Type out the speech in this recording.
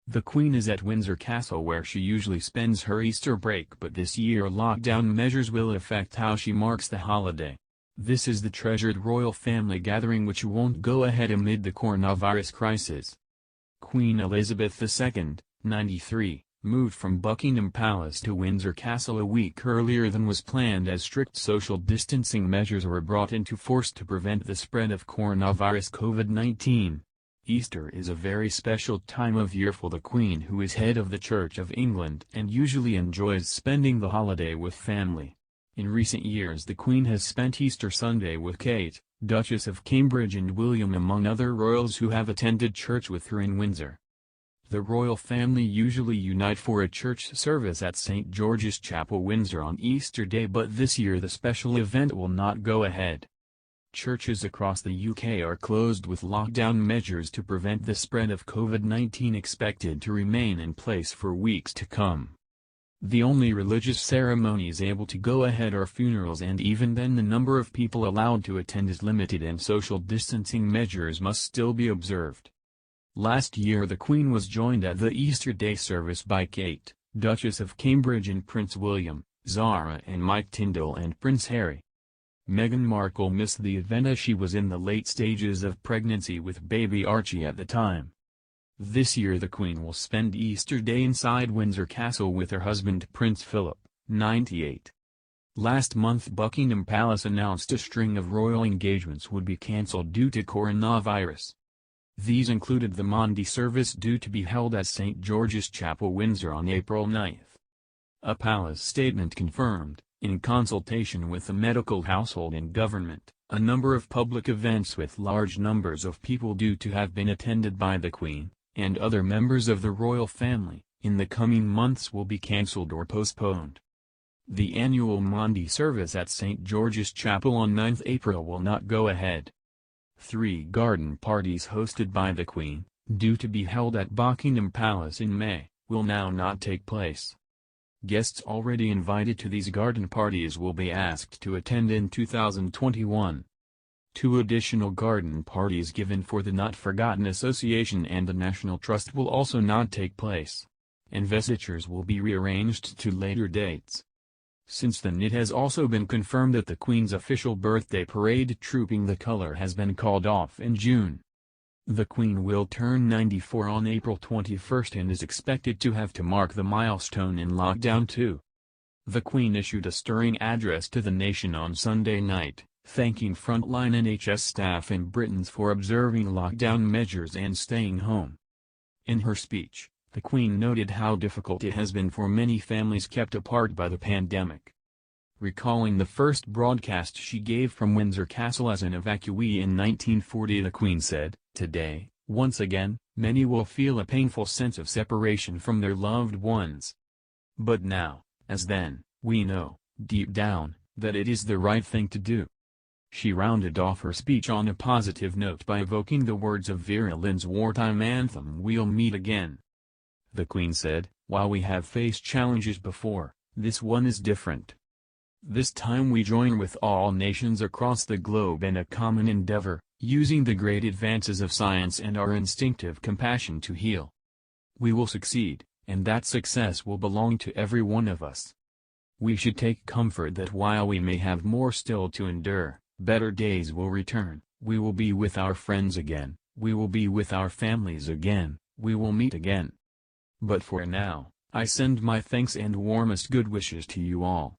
The Queen is at Windsor Castle where she usually spends her Easter break, but this year lockdown measures will affect how she marks the holiday. This is the treasured royal family gathering which won't go ahead amid the coronavirus crisis. Queen Elizabeth II, 93, moved from Buckingham Palace to Windsor Castle a week earlier than was planned as strict social distancing measures were brought into force to prevent the spread of coronavirus COVID-19. Easter is a very special time of year for the Queen, who is head of the Church of England and usually enjoys spending the holiday with family. In recent years the Queen has spent Easter Sunday with Kate, Duchess of Cambridge, and William, among other royals who have attended church with her in Windsor. The royal family usually unite for a church service at St. George's Chapel, Windsor on Easter Day, but this year the special event will not go ahead. Churches across the UK are closed with lockdown measures to prevent the spread of COVID-19 expected to remain in place for weeks to come. The only religious ceremonies able to go ahead are funerals, and even then the number of people allowed to attend is limited and social distancing measures must still be observed. Last year the Queen was joined at the Easter Day service by Kate, Duchess of Cambridge, and Prince William, Zara and Mike Tyndall, and Prince Harry. Meghan Markle missed the event as she was in the late stages of pregnancy with baby Archie at the time. This year the Queen will spend Easter Day inside Windsor Castle with her husband Prince Philip, 98. Last month Buckingham Palace announced a string of royal engagements would be cancelled due to coronavirus. These included the Maundy service due to be held at St. George's Chapel, Windsor on April 9. A palace statement confirmed, in consultation with the medical household and government, a number of public events with large numbers of people due to have been attended by the Queen and other members of the royal family in the coming months will be cancelled or postponed. The annual Maundy service at St. George's Chapel on 9 April will not go ahead. 3 garden parties hosted by the Queen, due to be held at Buckingham Palace in May, will now not take place. Guests already invited to these garden parties will be asked to attend in 2021. 2 additional garden parties given for the Not Forgotten Association and the National Trust will also not take place. Investitures will be rearranged to later dates. Since then it has also been confirmed that the Queen's official birthday parade Trooping the Colour has been called off in June. The Queen will turn 94 on April 21 and is expected to have to mark the milestone in lockdown too. The Queen issued a stirring address to the nation on Sunday night, thanking frontline NHS staff and Britons for observing lockdown measures and staying home. In her speech, the Queen noted how difficult it has been for many families kept apart by the pandemic. Recalling the first broadcast she gave from Windsor Castle as an evacuee in 1940, the Queen said, "Today, once again, many will feel a painful sense of separation from their loved ones. But now, as then, we know, deep down, that it is the right thing to do." She rounded off her speech on a positive note by evoking the words of Vera Lynn's wartime anthem "We'll Meet Again." The Queen said, "While we have faced challenges before, this one is different. This time we join with all nations across the globe in a common endeavor, using the great advances of science and our instinctive compassion to heal. We will succeed, and that success will belong to every one of us. We should take comfort that while we may have more still to endure, better days will return, we will be with our friends again, we will be with our families again, we will meet again. But for now, I send my thanks and warmest good wishes to you all."